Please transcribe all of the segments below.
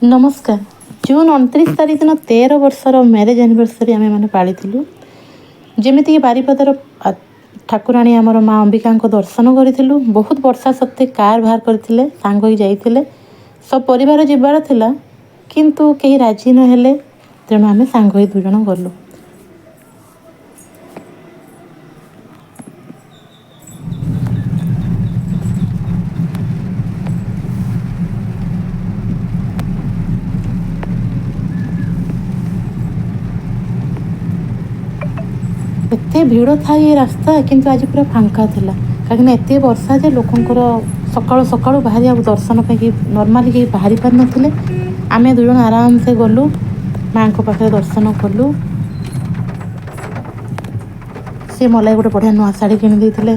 नमस्कार। जून 29 तारिख दिन 13 वर्षर मैरेज एनिवर्सरी आम मैंने पाली जमीक बारिपदार ठाकुराणी आमर माँ अंबिका दर्शन करूँ। बहुत वर्षा सत्वे कार बाहर करते सांग ही जाते सब परिवार जीवार थिला किंतु कहीं राजी नहेले तेणु आम सांग ही दुज गलु। एते भिड़ था ये रास्ता किंतु आज पूरा फांका थिला कहीं एत वर्षा जे लोकंर सकाळु सकाळु बाहरी आ दर्शन पे नॉर्मली कहीं बाहरी पार नथिले। आमे दुज आराम से गलु माँ को पाखे दर्शन कलु। सी मलाई गोटे बढ़िया नुआ शाढ़ी किणी देइथिले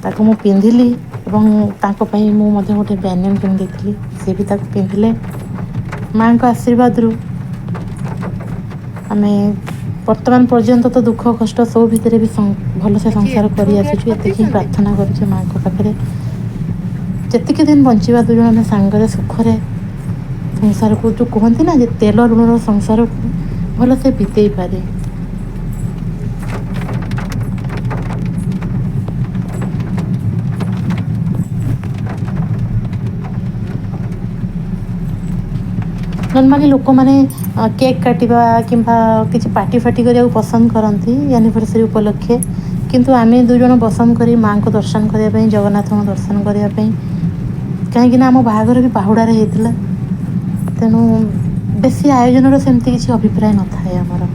ताको मु पिंधिली एवं ताको पई मु मध्ये गोटे बैनियन किणी देइथिली से भी ताको पिंधिले। माँ को आशीर्वाद रु आमे वर्तमान पर्यंत तो दुख कष्ट सब भितर भी भल से संसार कर प्रार्थना करुचे माँ को पाखे जेतिक दिन बंचा दुज आम सांगरे सुखरे संसार को जो कहती ना तेल ऋण संसार को भल से बीतई पारे। नॉर्मली लोक मैंने केक काटिबा किंबा किसी पार्टी फाटी करिया पसंद करती एनिवर्सरी उपलक्षे किंतु आम दुज पसंद करी माँ को दर्शन करने जगन्नाथ दर्शन करने कहीं आम बाहागर भी बाहुड़ारे होता तेणु बेसी आयोजन सेमती किसी अभिप्राय न थाए आमर।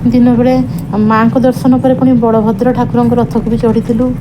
दिन बेले माँ को दर्शन पर पुणी बड़भद्र ठाकुर रथ को भी चढ़ीलु।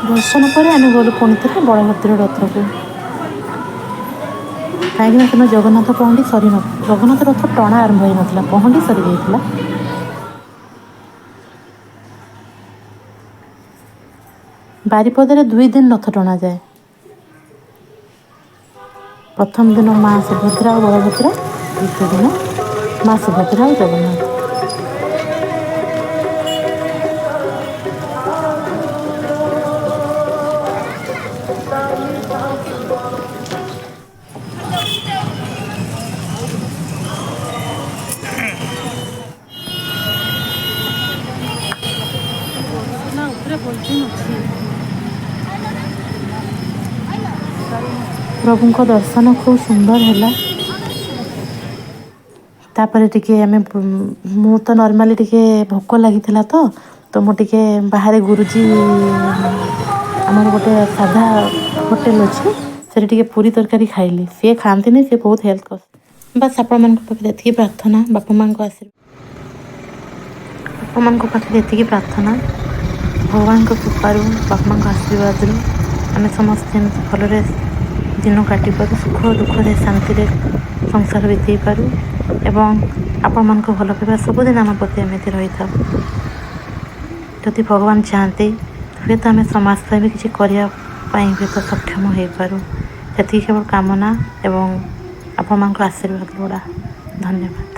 दर्शन पर आम गलु पुणी थे बड़भद्र रथ को कहीं जगन्नाथ पहंडी सरी न जगन्नाथ रथ टणा आरंभ हो नाला पहंडी सरी जाता। बारिपदारे 2 दिन रथ टणा जाए। प्रथम दिन माँ सुभद्रा और बलभद्र, द्वितीय दिन माँ सुभद्रा और जगन्नाथ। प्रभु को दर्शन खूब सुंदर है। तापर टिके आम मु तो नॉर्मली टिके भोक लगी तो मुझे बाहर गुरुजी आमर गोटे साधा होटेल अच्छे से पूरी तरकारी खाइली। सी खाती नहीं, सी बहुत हेल्थ कर। बस आपण पाखे प्रार्थना बापा माँ को बापा माँ पाखे ये प्रार्थना भगवान कृपारू बापा माँ आशीर्वाद आम समस्त भल दिन काटी पारू, सुख दुख शांति संसार बीतई पारू एवं आपण मान भल पाइबा सबुदिन आम प्रति एमती रही था। जदि भगवान चाहते हुए तो आम समाज भी किसी करने हुए तो सक्षम हो पारू। जी केवल कामना एवं आपण मान आशीर्वाद लोड़ा। धन्यवाद।